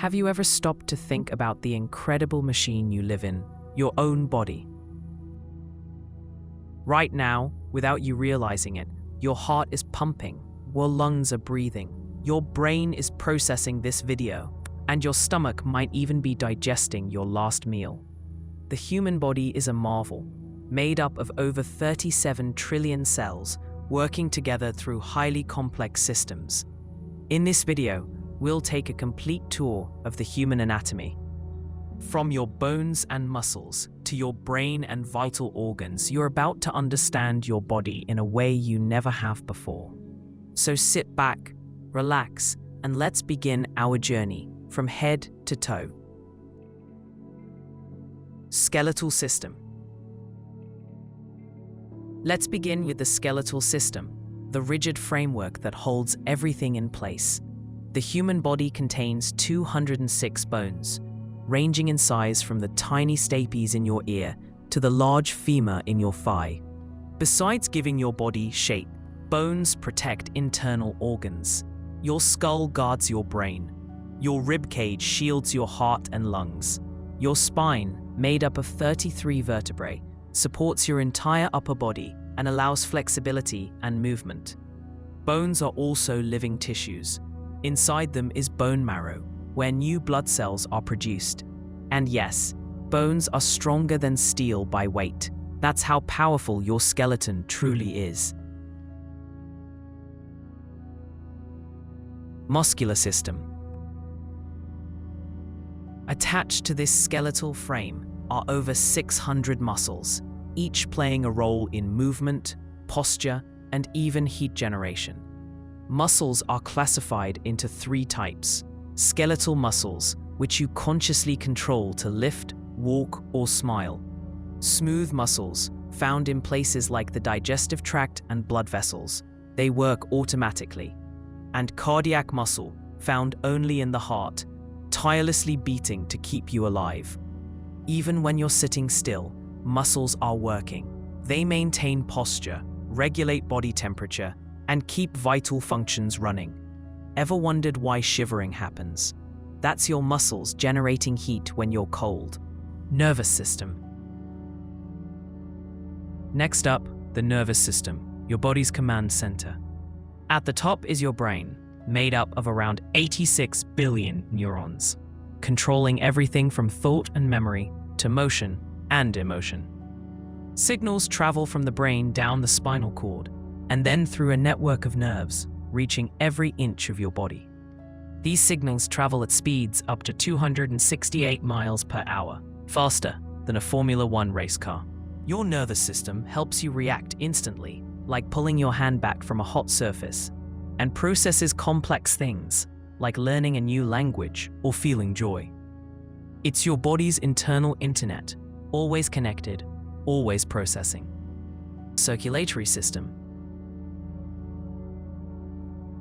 Have you ever stopped to think about the incredible machine you live in, your own body? Right now, without you realizing it, your heart is pumping, your lungs are breathing, your brain is processing this video, and your stomach might even be digesting your last meal. The human body is a marvel, made up of over 37 trillion cells working together through highly complex systems. In this video, we'll take a complete tour of the human anatomy. From your bones and muscles to your brain and vital organs, you're about to understand your body in a way you never have before. So sit back, relax, and let's begin our journey from head to toe. Skeletal System. Let's begin with the skeletal system, the rigid framework that holds everything in place. The human body contains 206 bones, ranging in size from the tiny stapes in your ear to the large femur in your thigh. Besides giving your body shape, bones protect internal organs. Your skull guards your brain. Your ribcage shields your heart and lungs. Your spine, made up of 33 vertebrae, supports your entire upper body and allows flexibility and movement. Bones are also living tissues. Inside them is bone marrow, where new blood cells are produced. And yes, bones are stronger than steel by weight. That's how powerful your skeleton truly is. Muscular System. Attached to this skeletal frame are over 600 muscles, each playing a role in movement, posture, and even heat generation. Muscles are classified into 3 types: skeletal muscles, which you consciously control to lift, walk, or smile; smooth muscles, found in places like the digestive tract and blood vessels. They work automatically; and cardiac muscle, found only in the heart, tirelessly beating to keep you alive. Even when you're sitting still, muscles are working. They maintain posture, regulate body temperature, and keep vital functions running. Ever wondered why shivering happens? That's your muscles generating heat when you're cold. Nervous System. Next up, the nervous system, your body's command center. At the top is your brain, made up of around 86 billion neurons, controlling everything from thought and memory to motion and emotion. Signals travel from the brain down the spinal cord, and then through a network of nerves, reaching every inch of your body. These signals travel at speeds up to 268 miles per hour, faster than a Formula One race car. Your nervous system helps you react instantly, like pulling your hand back from a hot surface, and processes complex things, like learning a new language or feeling joy. It's your body's internal internet, always connected, always processing. Circulatory System.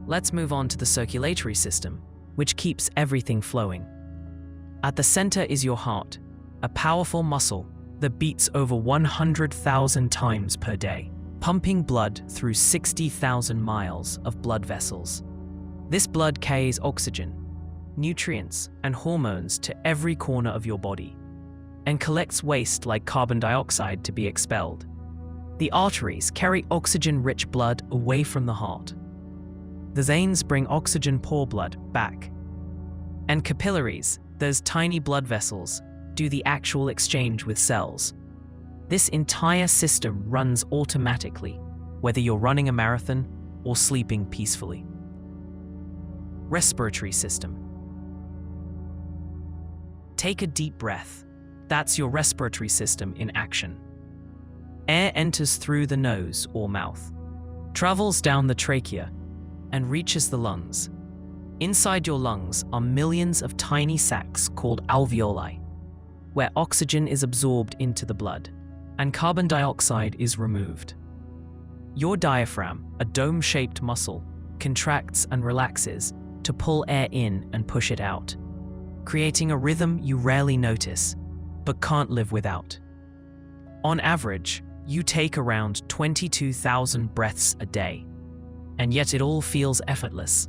Let's move on to the circulatory system, which keeps everything flowing. At the center is your heart, a powerful muscle that beats over 100,000 times per day, pumping blood through 60,000 miles of blood vessels. This blood carries oxygen, nutrients, and hormones to every corner of your body, and collects waste like carbon dioxide to be expelled. The arteries carry oxygen-rich blood away from the heart. The veins bring oxygen-poor blood back. And capillaries, those tiny blood vessels, do the actual exchange with cells. This entire system runs automatically, whether you're running a marathon or sleeping peacefully. Respiratory System. Take a deep breath. That's your respiratory system in action. Air enters through the nose or mouth, travels down the trachea, and reaches the lungs. Inside your lungs are millions of tiny sacs called alveoli, where oxygen is absorbed into the blood, and carbon dioxide is removed. Your diaphragm, a dome-shaped muscle, contracts and relaxes to pull air in and push it out, creating a rhythm you rarely notice, but can't live without. On average, you take around 22,000 breaths a day, and yet it all feels effortless.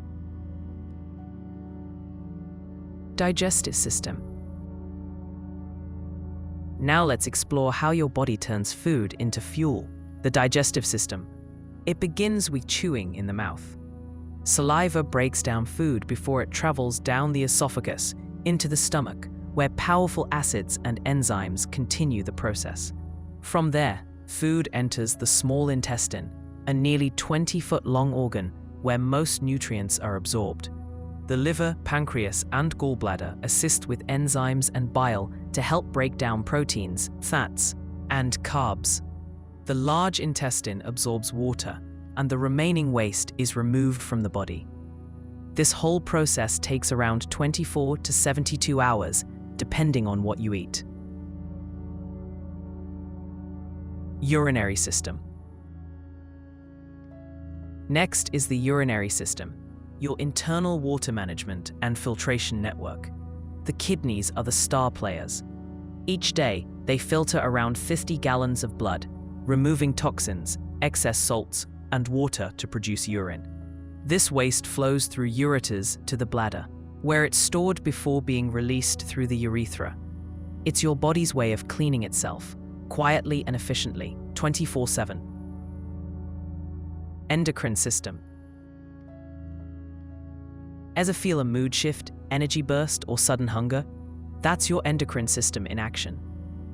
digestive system. Now let's explore how your body turns food into fuel, the digestive system. It begins with chewing in the mouth. Saliva breaks down food before it travels down the esophagus into the stomach, where powerful acids and enzymes continue the process. From there, food enters the small intestine, a nearly 20-foot-long organ where most nutrients are absorbed. The liver, pancreas, and gallbladder assist with enzymes and bile to help break down proteins, fats, and carbs. The large intestine absorbs water, and the remaining waste is removed from the body. This whole process takes around 24 to 72 hours, depending on what you eat. Urinary system. Next is the urinary system, your internal water management and filtration network. The kidneys are the star players. Each day, they filter around 50 gallons of blood, removing toxins, excess salts, and water to produce urine. This waste flows through ureters to the bladder, where it's stored before being released through the urethra. It's your body's way of cleaning itself, quietly and efficiently, 24/7. Endocrine system. Ever feel a mood shift, energy burst, or sudden hunger? That's your endocrine system in action.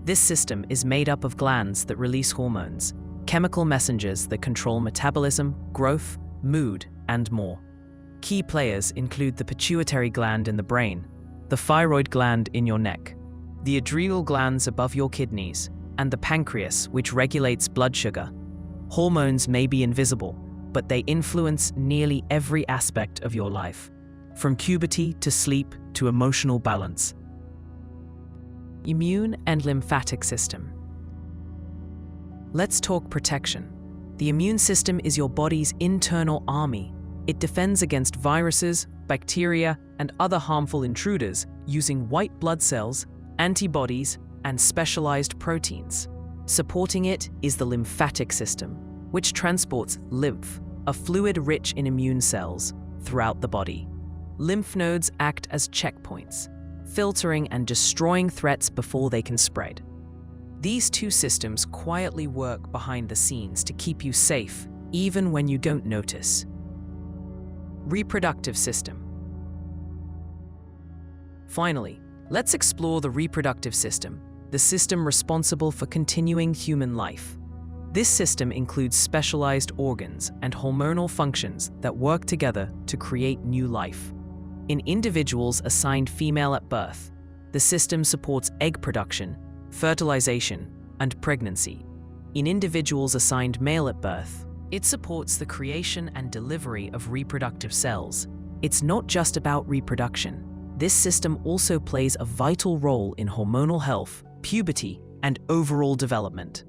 This system is made up of glands that release hormones, chemical messengers that control metabolism, growth, mood, and more. Key players include the pituitary gland in the brain, the thyroid gland in your neck, the adrenal glands above your kidneys, and the pancreas, which regulates blood sugar. Hormones may be invisible, but they influence nearly every aspect of your life, from puberty to sleep to emotional balance. Immune and lymphatic system. Let's talk protection. The immune system is your body's internal army. It defends against viruses, bacteria, and other harmful intruders using white blood cells, antibodies, and specialized proteins. Supporting it is the lymphatic system, which transports lymph, a fluid rich in immune cells, throughout the body. Lymph nodes act as checkpoints, filtering and destroying threats before they can spread. These two systems quietly work behind the scenes to keep you safe, even when you don't notice. Reproductive system. Finally, let's explore the reproductive system, the system responsible for continuing human life. This system includes specialized organs and hormonal functions that work together to create new life. In individuals assigned female at birth, the system supports egg production, fertilization, and pregnancy. In individuals assigned male at birth, it supports the creation and delivery of reproductive cells. It's not just about reproduction. This system also plays a vital role in hormonal health, puberty, and overall development.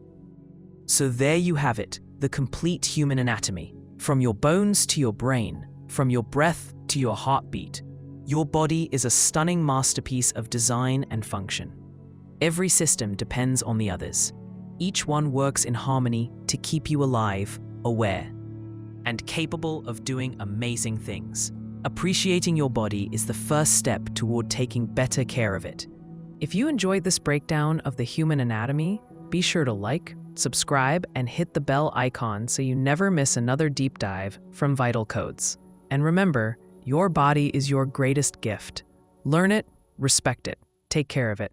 So there you have it, the complete human anatomy. From your bones to your brain, from your breath to your heartbeat. Your body is a stunning masterpiece of design and function. Every system depends on the others. Each one works in harmony to keep you alive, aware, and capable of doing amazing things. Appreciating your body is the first step toward taking better care of it. If you enjoyed this breakdown of the human anatomy, be sure to like, subscribe, and hit the bell icon so you never miss another deep dive from Vital Codes. And remember, your body is your greatest gift. Learn it, respect it, take care of it.